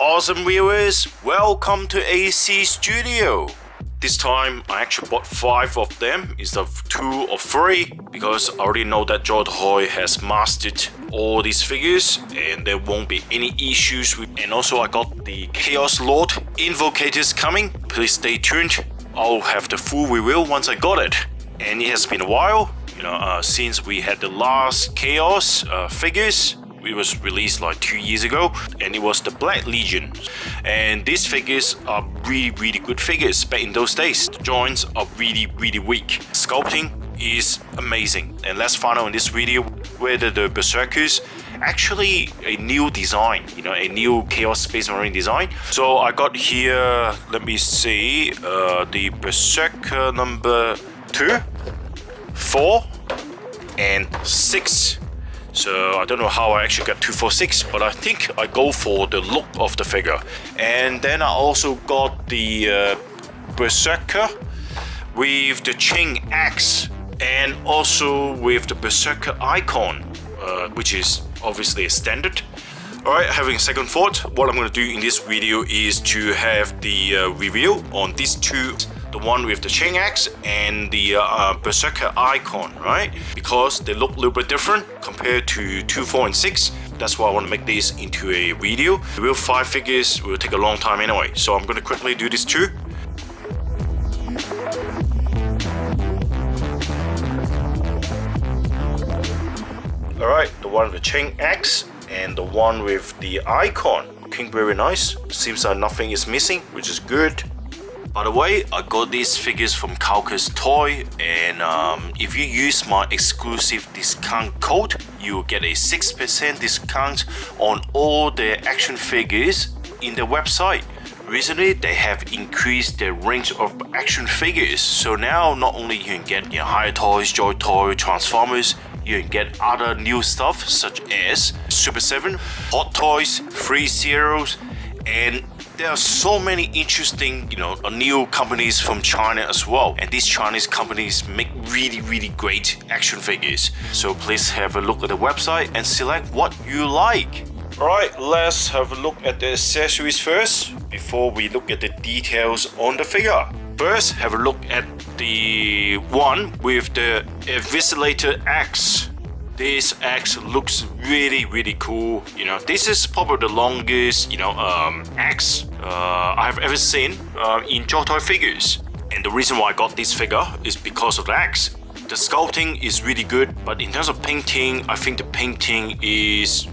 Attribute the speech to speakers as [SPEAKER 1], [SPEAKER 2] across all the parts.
[SPEAKER 1] awesome viewers, welcome to AC Studio. This time I actually bought 5 of them instead of 2 or 3 because I already know that Joytoy has mastered all these figures and there won't be any issues with. And also I got the Chaos Lord Invocators coming. Please stay tuned. I'll have the full review once I got it. And it has been a while, since we had the last Chaos figures. It was released like 2 years ago, and it was the Black Legion. And these figures are really good figures back in those days. The joints are really weak. Sculpting is amazing. And let's find out in this video whether the Berserkers actually a new design, a new Chaos Space Marine design. So I got here, let me see, the Berserker number 2, 4, and 6. So I don't know how I actually got 2, 4, 6, but I think I go for the look of the figure. And then I also got the Berserker with the chainaxe and also with the Berserker Icon, which is obviously a standard. Alright, having a second thought, what I'm going to do in this video is to have the review on these two. The one with the chainaxe and the Berserker Icon, right? Because they look a little bit different compared to 2, 4, and 6. That's why I want to make this into a video. The real 5 figures will take a long time anyway, so I'm going to quickly do this too. Alright, the one with the chainaxe and the one with the icon. Looking very nice. Seems like nothing is missing, which is good. By the way, I got these figures from Carcass Toy, and if you use my exclusive discount code, you will get a 6% discount on all the action figures in the website. Recently, they have increased their range of action figures, so now not only you can get Higher Toys, Joytoy, Transformers, you can get other new stuff such as Super 7, Hot Toys, Free Zeros, and there are so many interesting, new companies from China as well. And these Chinese companies make really great action figures. So please have a look at the website and select what you like. Alright, let's have a look at the accessories first before we look at the details on the figure. First, have a look at the one with the Eviscerator axe. This axe looks really cool. This is probably the longest, axe I've ever seen in Joytoy figures. And the reason why I got this figure is because of the axe. The sculpting is really good, but in terms of painting, I think the painting is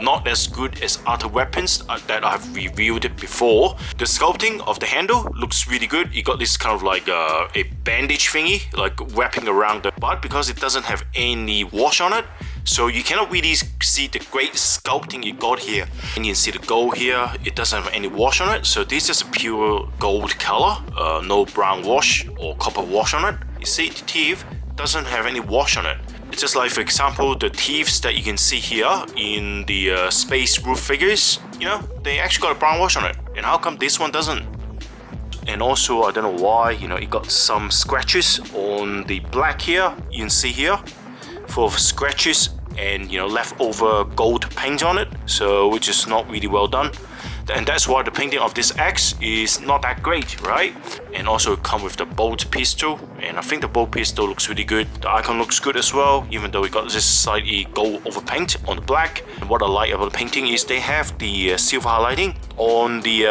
[SPEAKER 1] not as good as other weapons that I've reviewed before. The sculpting of the handle looks really good. You got this kind of like a bandage thingy, like wrapping around the butt, because it doesn't have any wash on it. So you cannot really see the great sculpting you got here. And you can see the gold here, it doesn't have any wash on it. So this is a pure gold color, no brown wash or copper wash on it. You see the teeth doesn't have any wash on it. It's just like, for example, the teeth that you can see here in the Space Roof figures, they actually got a brown wash on it. And how come this one doesn't? And also, I don't know why, it got some scratches on the black here. You can see here, full of scratches and, leftover gold paint on it. So, which is not really well done. And that's why the painting of this axe is not that great, right? And also it comes with the bolt pistol, and I think the bolt pistol looks really good. The icon looks good as well, even though it got this slightly gold over paint on the black. And what I like about the painting is they have the silver highlighting on the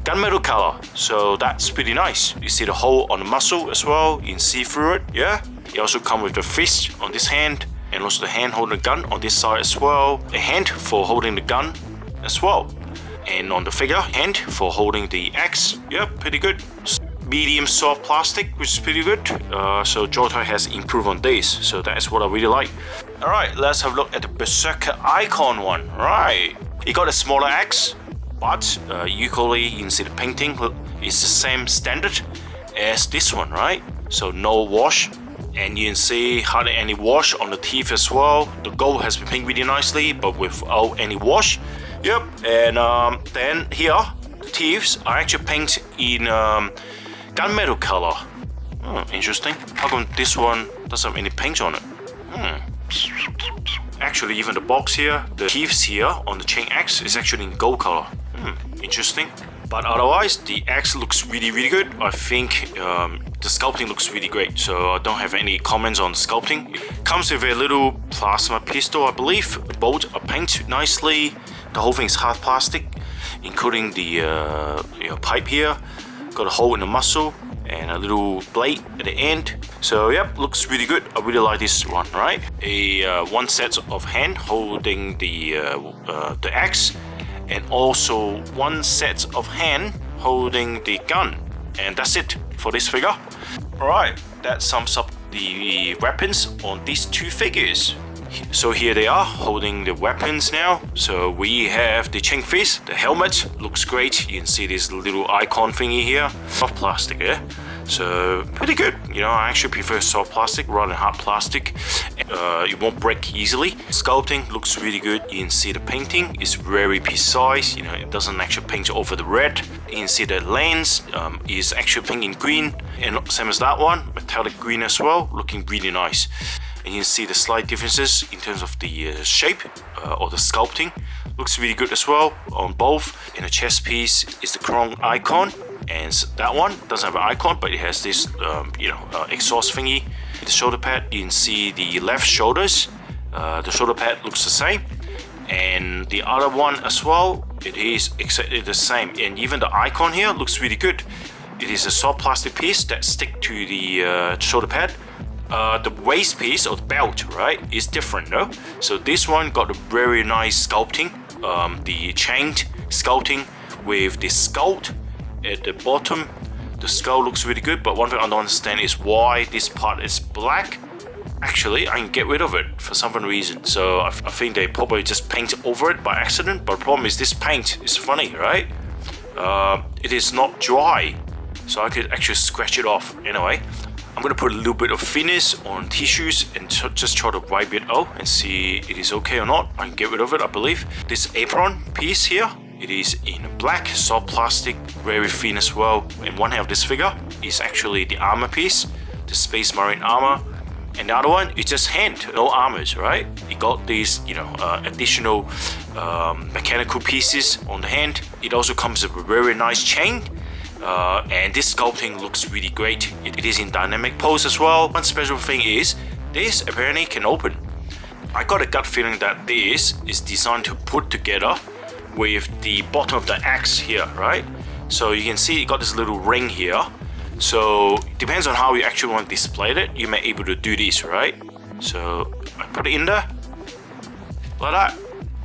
[SPEAKER 1] gunmetal color, so that's pretty nice. You see the hole on the muscle as well, you can see through it, yeah? It also comes with the fist on this hand, and also the hand holding the gun on this side as well. A hand for holding the gun as well. And on the figure, hand for holding the axe. Yep, pretty good. Medium soft plastic, which is pretty good. So Joytoy has improved on this, so that is what I really like. Alright, let's have a look at the Berserker Icon one. Right, it got a smaller axe, but equally you can see the painting is the same standard as this one, right? So no wash, and you can see hardly any wash on the teeth as well. The gold has been painted really nicely, but without any wash. Yep, and then here, the teeth are actually painted in gunmetal color. Oh, interesting. How come this one doesn't have any paint on it? Actually, even the box here, the teeth here on the chainaxe is actually in gold color. interesting. But otherwise, the axe looks really good. I think the sculpting looks really great, so I don't have any comments on sculpting. It comes with a little plasma pistol, I believe. The bolts are painted nicely. The whole thing is hard plastic, including the pipe here. Got a hole in the muzzle and a little blade at the end. So yep, looks really good. I really like this one, right? One set of hand holding the axe, and also one set of hand holding the gun, and that's it for this figure. Alright, that sums up the weapons on these two figures. So here they are holding the weapons now. So we have the chain fist, the helmet looks great. You can see this little icon thingy here. Soft plastic, yeah? So pretty good. You know, I actually prefer soft plastic rather than hard plastic. It won't break easily. Sculpting looks really good. You can see the painting is very precise. You know, it doesn't actually paint over the red. You can see the lens is actually painted in green, and same as that one, metallic green as well, looking really nice. And you can see the slight differences in terms of the shape or the sculpting. Looks really good as well on both. In the chest piece is the chrome icon, and that one doesn't have an icon, but it has this exhaust thingy. The shoulder pad, you can see the left shoulders. The shoulder pad looks the same, and the other one as well, it is exactly the same. And even the icon here looks really good. It is a soft plastic piece that stick to the shoulder pad. The waist piece or the belt, right, is different, no? So this one got a very nice sculpting, the chained sculpting with the sculpt at the bottom. The skull looks really good, but one thing I don't understand is why this part is black. Actually, I can get rid of it for some reason. So I think they probably just paint over it by accident, but the problem is this paint is funny, right? It is not dry, so I could actually scratch it off. Anyway, I'm gonna put a little bit of thinness on tissues and just try to wipe it out and see it is okay or not. I can get rid of it, I believe. This apron piece here, it is in black, soft plastic, very thin as well. And one half of this figure is actually the armor piece, the Space Marine armor. And the other one is just hand, no armors, right? It got these, additional mechanical pieces on the hand. It also comes with a very nice chain. And this sculpting looks really great. It is in dynamic pose as well. One special thing is, this apparently can open. I got a gut feeling that this is designed to put together with the bottom of the axe here, right? So you can see you got this little ring here. So it depends on how you actually want to display it. You may be able to do this, right? So I put it in there like that.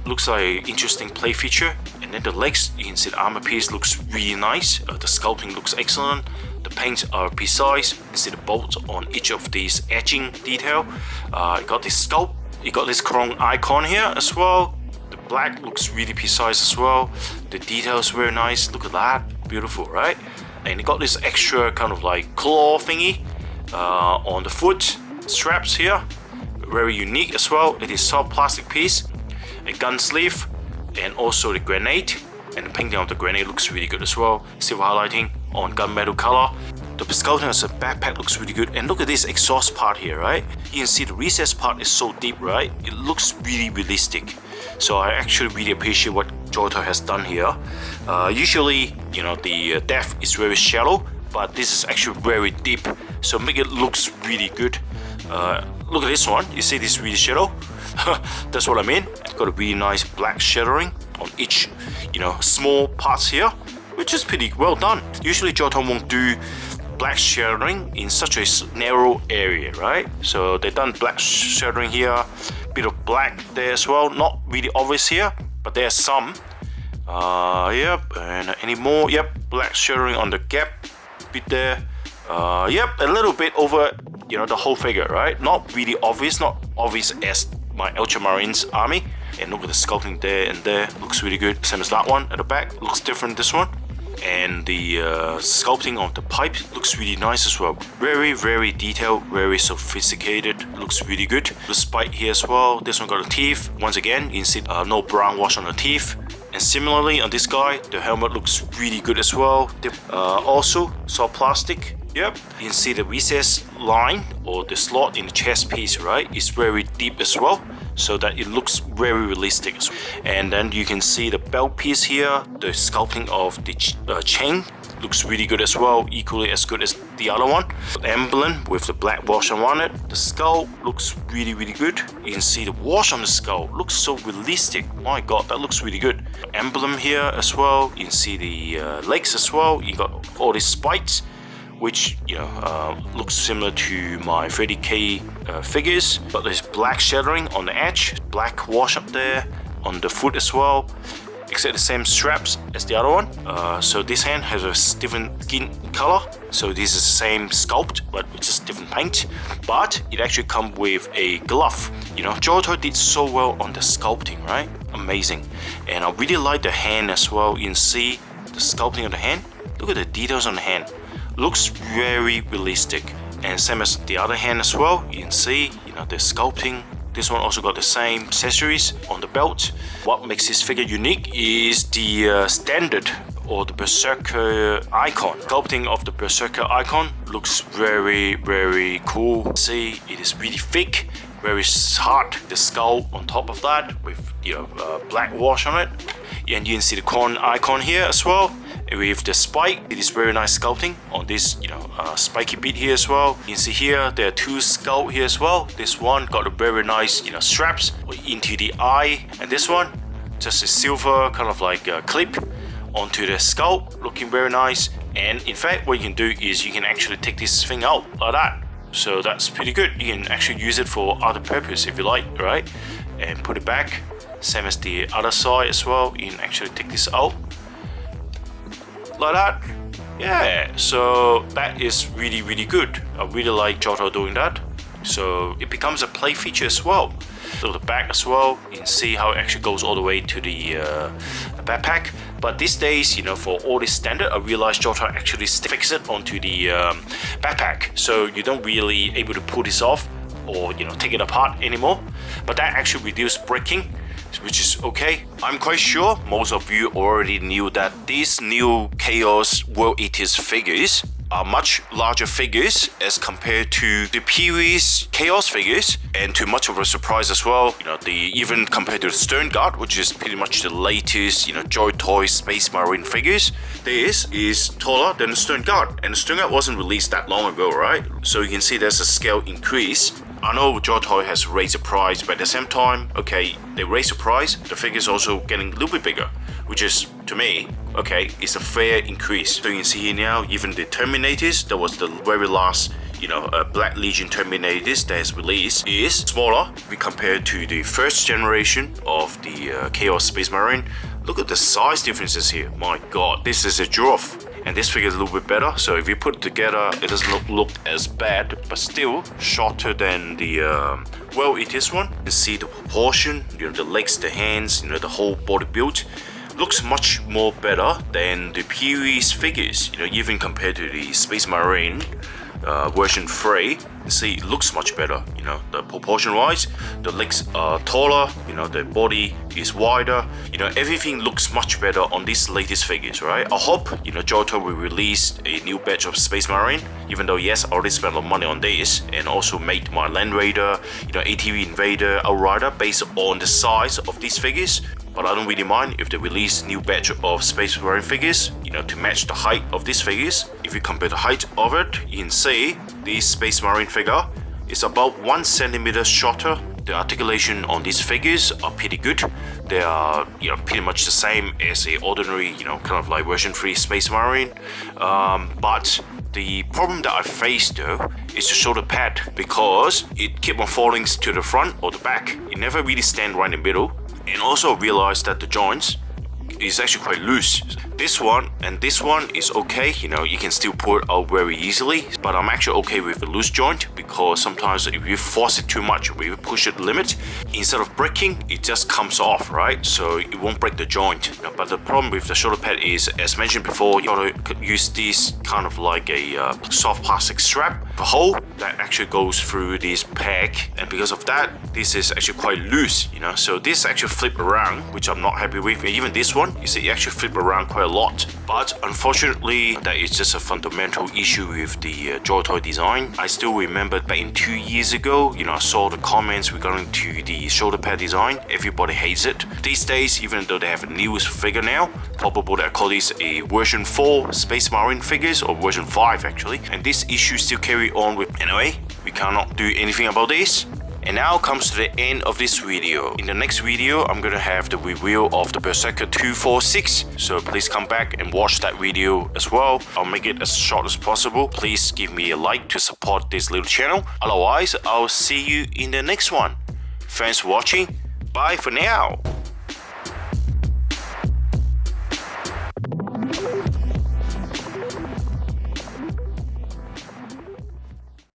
[SPEAKER 1] Looks like an interesting play feature. And then the legs, you can see the armor piece looks really nice. The sculpting looks excellent. The paints are precise. You can see the bolts on each of these etching detail. You got this sculpt. You got this chrome icon here as well. The black looks really precise as well. The detail is very nice. Look at that, beautiful, right? And you got this extra kind of like claw thingy on the foot straps here. Very unique as well. It is soft plastic piece. A gun sleeve, and also the grenade, and the painting of the grenade looks really good as well. Silver highlighting on gunmetal color. The sculpting as a backpack looks really good, and look at this exhaust part here, right? You can see the recess part is so deep, right? It looks really realistic. So I actually really appreciate what Joytoy has done here. Usually, the depth is very shallow, but this is actually very deep, so make it looks really good. Look at this one. You see this really shallow? That's what I mean. It's got a really nice black shadowing on each, small parts here, which is pretty well done. Usually Joytoy won't do black shadowing in such a narrow area, right? So they've done black shadowing here, bit of black there as well. Not really obvious here, but there's some. Yep, and any more? Yep, black shadowing on the gap bit there. Yep, a little bit over, the whole figure, right? Not really obvious, not obvious as my Ultramarines army. And look at the sculpting there and there, looks really good. Same as that one at the back, looks different this one. And the sculpting of the pipe looks really nice as well. Very, very detailed, very sophisticated, looks really good. The spike here as well, this one got the teeth. Once again, you can see no brown wash on the teeth. And similarly on this guy, the helmet looks really good as well. Also, soft plastic. Yep, you can see the recess line or the slot in the chest piece, right? It's very deep as well. so that it looks very realistic. And then you can see the belt piece here, the sculpting of the chain looks really good as well, equally as good as the other one. The emblem with the black wash around it. The skull looks really good. You can see the wash on the skull looks so realistic. My god, that looks really good. Emblem here as well. You can see the legs as well. You got all these spikes, which looks similar to my 30k figures, but there's black shadowing on the edge, black wash up there on the foot as well, except the same straps as the other one. So this hand has a different skin color, so this is the same sculpt but it's just different paint, but it actually comes with a glove. Joytoy did so well on the sculpting, right? Amazing. And I really like the hand as well. You can see the sculpting of the hand. Look at the details on the hand, looks very realistic. And same as the other hand as well. You can see the sculpting. This one also got the same accessories on the belt. What makes this figure unique is the standard or the Berserker icon. Sculpting of the Berserker icon looks very cool. See, it is really thick, very hard. The skull on top of that with black wash on it. And you can see the Khorne icon here as well. With the spike, it is very nice sculpting on this spiky bit here as well. You can see here there are two sculpt here as well. This one got a very nice straps into the eye, and this one just a silver kind of like clip onto the skull, looking very nice. And in fact, what you can do is you can actually take this thing out like that, so that's pretty good. You can actually use it for other purpose if you like, right? And put it back, same as the other side as well. You can actually take this out like that. Yeah, so that is really good. I really like Joytoy doing that, so it becomes a play feature as well. So the back as well, you can see how it actually goes all the way to the backpack. But these days, for all this standard, I realized Joytoy actually fix it onto the backpack, so you don't really able to pull this off or take it apart anymore. But that actually reduced breaking, which is okay. I'm quite sure most of you already knew that these new Chaos World Eaters figures are much larger figures as compared to the previous Chaos figures, and to much of a surprise as well, even compared to the Stern Guard, which is pretty much the latest Joytoy Space Marine figures, this is taller than the Stern Guard, and the Stern Guard wasn't released that long ago, right? So you can see there's a scale increase. I know Joytoy has raised the price, but at the same time, okay, they raised the price, the figure's also getting a little bit bigger, which is, to me, okay, it's a fair increase. So you can see here now, even the Terminators, that was the very last, Black Legion Terminators that is released, is smaller if we compare to the first generation of the Chaos Space Marine. Look at the size differences here. My god, this is a dwarf. And this figure is a little bit better, so if you put it together, it doesn't look as bad, but still shorter than the World Eaters one. You can see the proportion, the legs, the hands, the whole body build looks much more better than the previous figures. Even compared to the Space Marine version 3, you see it looks much better. The proportion wise, the legs are taller, the body is wider, everything looks much better on these latest figures, right? I hope Joytoy will release a new batch of Space Marine, even though yes, I already spent a lot of money on this and also made my Land Raider, ATV Invader, Outrider based on the size of these figures. But I don't really mind if they release new batch of Space Marine figures, to match the height of these figures. If you compare the height of it, you can see this Space Marine figure is about 1 centimeter shorter. The articulation on these figures are pretty good. They are, pretty much the same as a ordinary, kind of like version 3 Space Marine. But the problem that I faced though is the shoulder pad, because it kept on falling to the front or the back. It never really stand right in the middle. And also realized that the joints is actually quite loose. This one and this one is okay, you can still pull it out very easily, but I'm actually okay with the loose joint, because sometimes if you force it too much, if you push it limit, instead of breaking, it just comes off, right? So it won't break the joint. But the problem with the shoulder pad is, as mentioned before, you could use this kind of like a soft plastic strap, the hole that actually goes through this peg, and because of that, this is actually quite loose, so this actually flip around, which I'm not happy with. Even this one, you see, it actually flip around quite quite a lot. But unfortunately, that is just a fundamental issue with the Joytoy design. I still remember back in 2 years ago, I saw the comments regarding to the shoulder pad design. Everybody hates it. These days, even though they have a newest figure now, probably I call this a version 4 Space Marine figures, or version 5 actually, and this issue still carry on with. Anyway, we cannot do anything about this. And now comes to the end of this video. In the next video, I'm gonna have the review of the Berserker 246. So please come back and watch that video as well. I'll make it as short as possible. Please give me a like to support this little channel. Otherwise, I'll see you in the next one. Thanks for watching. Bye for now.